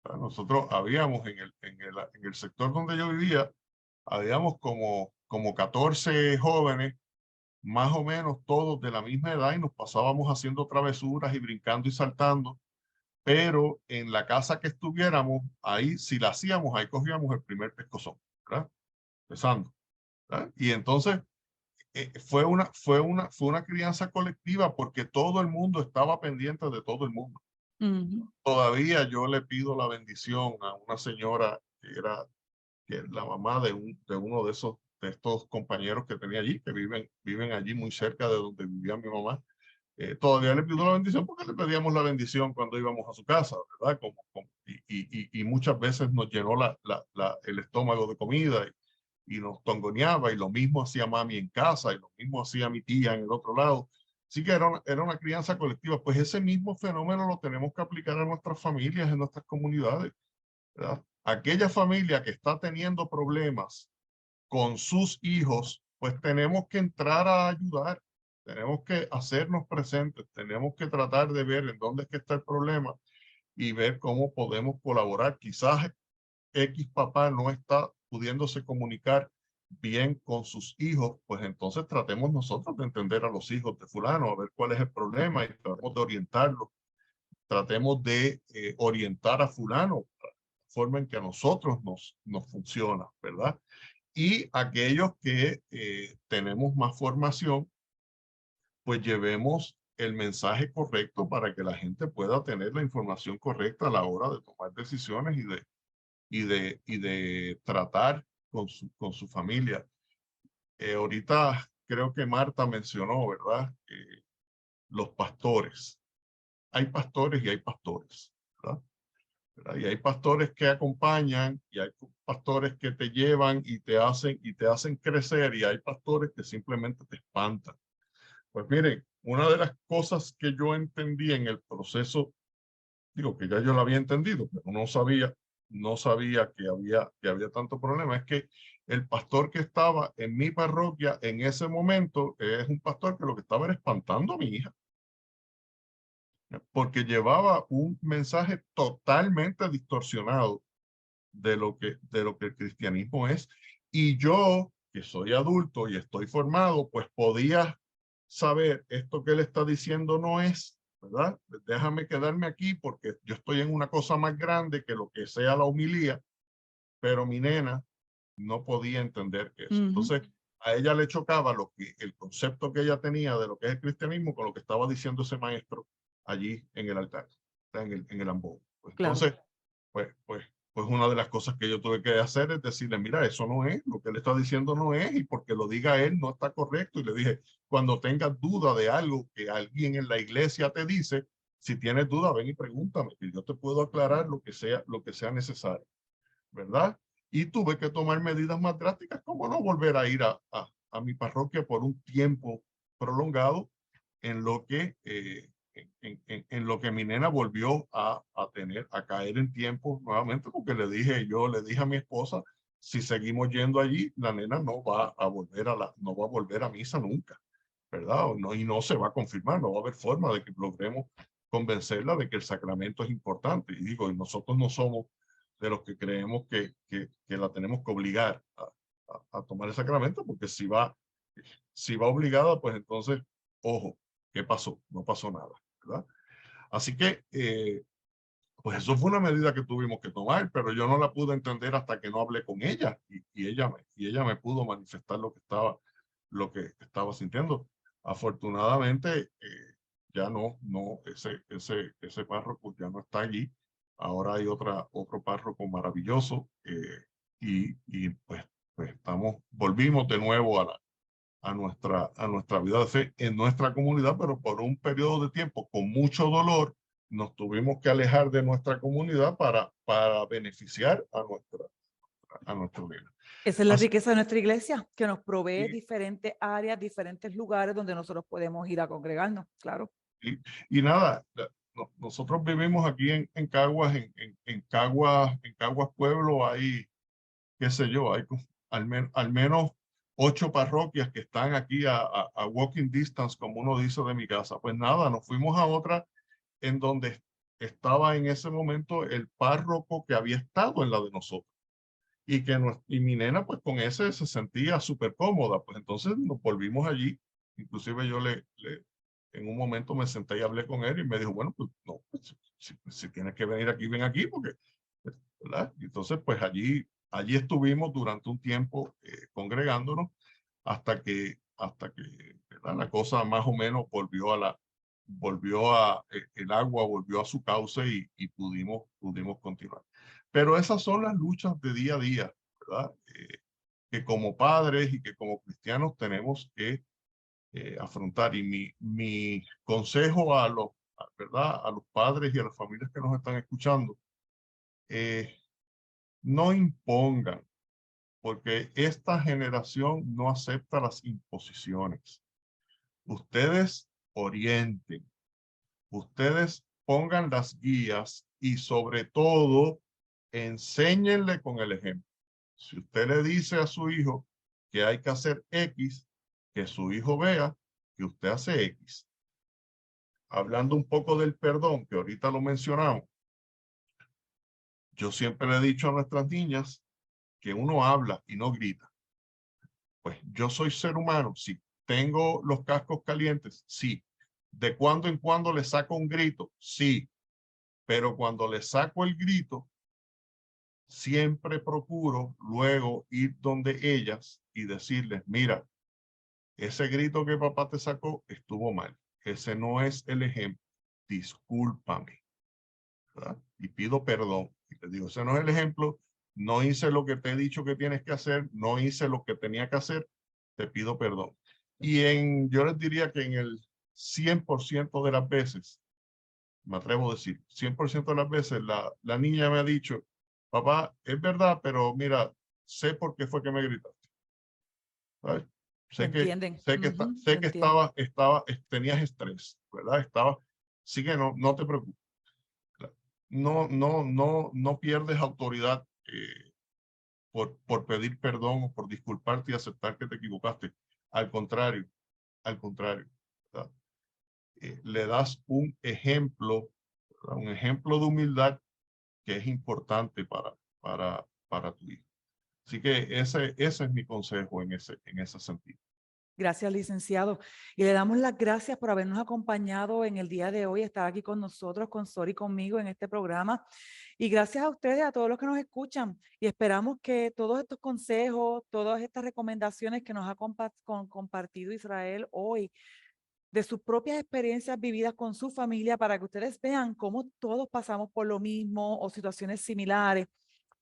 ¿Verdad? Nosotros habíamos en el sector donde yo vivía, habíamos como 14 jóvenes, más o menos todos de la misma edad, y nos pasábamos haciendo travesuras y brincando y saltando, pero en la casa que estuviéramos, ahí si la hacíamos, ahí cogíamos el primer pescozón, ¿verdad? Empezando, ¿verdad? Y entonces fue una crianza colectiva porque todo el mundo estaba pendiente de todo el mundo. Todavía yo le pido la bendición a una señora que es la mamá de uno de estos compañeros que tenía allí, que viven allí muy cerca de donde vivía mi mamá. Todavía le pido la bendición porque le pedíamos la bendición cuando íbamos a su casa, ¿verdad? Y muchas veces nos llenó el estómago de comida y nos tongoneaba, y lo mismo hacía mami en casa, y lo mismo hacía mi tía en el otro lado. Así que era una crianza colectiva. Pues ese mismo fenómeno lo tenemos que aplicar a nuestras familias, en nuestras comunidades, ¿verdad? Aquella familia que está teniendo problemas con sus hijos, pues tenemos que entrar a ayudar, tenemos que hacernos presentes, tenemos que tratar de ver en dónde es que está el problema y ver cómo podemos colaborar. Quizás X papá no está pudiéndose comunicar bien con sus hijos, pues entonces tratemos nosotros de entender a los hijos de fulano, a ver cuál es el problema y tratemos de orientarlo. Tratemos de orientar a fulano de la forma en que a nosotros nos funciona, ¿verdad? Y aquellos que tenemos más formación, pues llevemos el mensaje correcto para que la gente pueda tener la información correcta a la hora de tomar decisiones y de tratar con su familia. Ahorita creo que Marta mencionó, ¿verdad? Los pastores. Hay pastores y hay pastores, ¿verdad? Y hay pastores que acompañan, y hay pastores que te llevan y te hacen crecer, y hay pastores que simplemente te espantan. Pues miren, una de las cosas que yo entendí en el proceso, digo que ya yo lo había entendido, pero no sabía que había tanto problema, es que el pastor que estaba en mi parroquia en ese momento es un pastor que lo que estaba era espantando a mi hija, porque llevaba un mensaje totalmente distorsionado de lo que el cristianismo es. Y yo, que soy adulto y estoy formado, pues podía saber esto que él está diciendo no es, ¿verdad? Déjame quedarme aquí porque yo estoy en una cosa más grande que lo que sea la homilía, pero mi nena no podía entender eso. Entonces, a ella le chocaba el concepto que ella tenía de lo que es el cristianismo con lo que estaba diciendo ese maestro allí en el altar, en el ambón. Pues, claro. Entonces, pues una de las cosas que yo tuve que hacer es decirle, mira, eso no es, lo que él está diciendo no es, y porque lo diga él no está correcto. Y le dije, cuando tengas duda de algo que alguien en la iglesia te dice, si tienes duda, ven y pregúntame, que yo te puedo aclarar lo que sea necesario, ¿verdad? Y tuve que tomar medidas más drásticas, como no volver a ir a mi parroquia por un tiempo prolongado, en lo que mi nena volvió a caer en tiempo nuevamente, porque le dije a mi esposa, si seguimos yendo allí, la nena no va a volver a misa nunca, ¿verdad? Y no se va a confirmar, no va a haber forma de que logremos convencerla de que el sacramento es importante. Y digo, y nosotros no somos de los que creemos que la tenemos que obligar a tomar el sacramento, porque si va obligada, pues entonces, ojo, ¿qué pasó? No pasó nada, ¿verdad? Así que, pues eso fue una medida que tuvimos que tomar, pero yo no la pude entender hasta que no hablé con ella, y ella me pudo manifestar lo que estaba sintiendo. Afortunadamente, ya no, ese párroco ya no está allí. Ahora hay otro párroco maravilloso, y pues volvimos de nuevo a nuestra vida de fe en nuestra comunidad, pero por un periodo de tiempo con mucho dolor nos tuvimos que alejar de nuestra comunidad para beneficiar a nuestra vida.
Esa es la
Así-
riqueza de nuestra iglesia, que nos provee
y,
diferentes áreas, diferentes lugares donde nosotros podemos ir a congregarnos, claro.
y nada, nosotros vivimos aquí en Caguas, en Caguas Pueblo, hay, qué sé yo, hay al menos 8 parroquias que están aquí a walking distance, como uno dice, de mi casa. Pues nada, nos fuimos a otra en donde estaba en ese momento el párroco que había estado en la de nosotros. Y mi nena, pues con ese se sentía súper cómoda. Pues entonces nos volvimos allí. Inclusive yo en un momento me senté y hablé con él y me dijo, bueno, pues no, pues, si tienes que venir aquí, ven aquí, porque, ¿verdad? Y entonces, pues allí estuvimos durante un tiempo congregándonos hasta que ¿verdad? La cosa más o menos el agua volvió a su cauce y pudimos continuar. Pero esas son las luchas de día a día, ¿verdad? Que como padres y que como cristianos tenemos que afrontar. Y mi consejo ¿verdad? A los padres y a las familias que nos están escuchando, no impongan, porque esta generación no acepta las imposiciones. Ustedes orienten, ustedes pongan las guías y sobre todo enséñenle con el ejemplo. Si usted le dice a su hijo que hay que hacer X, que su hijo vea que usted hace X. Hablando un poco del perdón, que ahorita lo mencionamos, yo siempre le he dicho a nuestras niñas que uno habla y no grita. Pues yo soy ser humano, sí. Tengo los cascos calientes, sí. De cuando en cuando le saco un grito, sí. Pero cuando le saco el grito, siempre procuro luego ir donde ellas y decirles, mira, ese grito que papá te sacó estuvo mal. Ese no es el ejemplo. Discúlpame, ¿verdad? Y pido perdón. Y te digo, ese no es el ejemplo. No hice lo que te he dicho que tienes que hacer. No hice lo que tenía que hacer. Te pido perdón. Yo les diría que en el 100% de las veces, me atrevo a decir, 100% de las veces, la niña me ha dicho, papá, es verdad, pero mira, sé por qué fue que me gritaste. ¿Sabes?
¿Se entienden?
Sé que tenías estrés, ¿verdad? Así que no te preocupes. No pierdes autoridad por pedir perdón o por disculparte y aceptar que te equivocaste. Al contrario, ¿verdad? Le das un ejemplo, ¿verdad? Un ejemplo de humildad que es importante para tu hijo. Así que ese es mi consejo en ese sentido.
Gracias, licenciado. Y le damos las gracias por habernos acompañado en el día de hoy, estar aquí con nosotros, con Sori y conmigo en este programa. Y gracias a ustedes, a todos los que nos escuchan. Y esperamos que todos estos consejos, todas estas recomendaciones que nos ha compartido Israel hoy, de sus propias experiencias vividas con su familia, para que ustedes vean cómo todos pasamos por lo mismo o situaciones similares,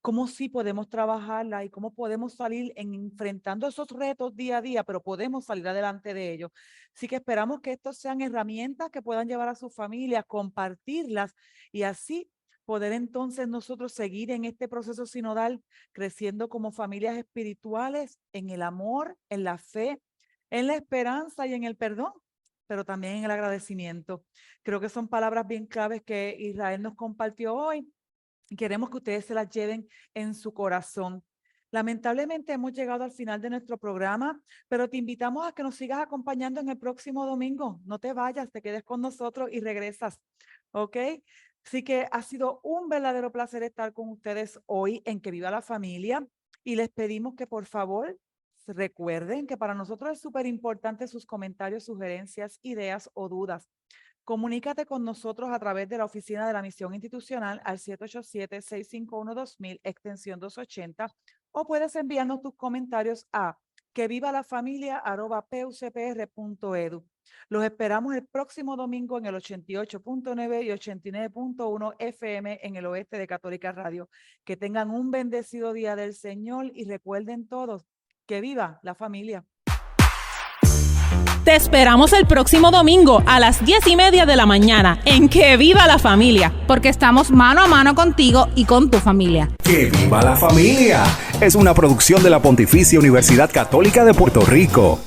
cómo sí podemos trabajarla y cómo podemos salir enfrentando esos retos día a día, pero podemos salir adelante de ellos. Así que esperamos que estos sean herramientas que puedan llevar a sus familias, compartirlas y así poder entonces nosotros seguir en este proceso sinodal, creciendo como familias espirituales en el amor, en la fe, en la esperanza y en el perdón, pero también en el agradecimiento. Creo que son palabras bien claves que Israel nos compartió hoy. Queremos que ustedes se las lleven en su corazón. Lamentablemente hemos llegado al final de nuestro programa, pero te invitamos a que nos sigas acompañando en el próximo domingo. No te vayas, te quedes con nosotros y regresas, ¿ok? Así que ha sido un verdadero placer estar con ustedes hoy en Que Viva la Familia y les pedimos que por favor recuerden que para nosotros es súper importante sus comentarios, sugerencias, ideas o dudas. Comunícate con nosotros a través de la oficina de la misión institucional al 787-651-2000, extensión 280, o puedes enviarnos tus comentarios a quevivalafamilia@pucpr.edu. Los esperamos el próximo domingo en el 88.9 y 89.1 FM en el oeste de Católica Radio. Que tengan un bendecido día del Señor y recuerden todos que viva la familia.
Te esperamos el próximo domingo a las 10:30 de la mañana en Que Viva la Familia.
Porque estamos mano a mano contigo y con tu familia.
¡Que viva la familia! Es una producción de la Pontificia Universidad Católica de Puerto Rico.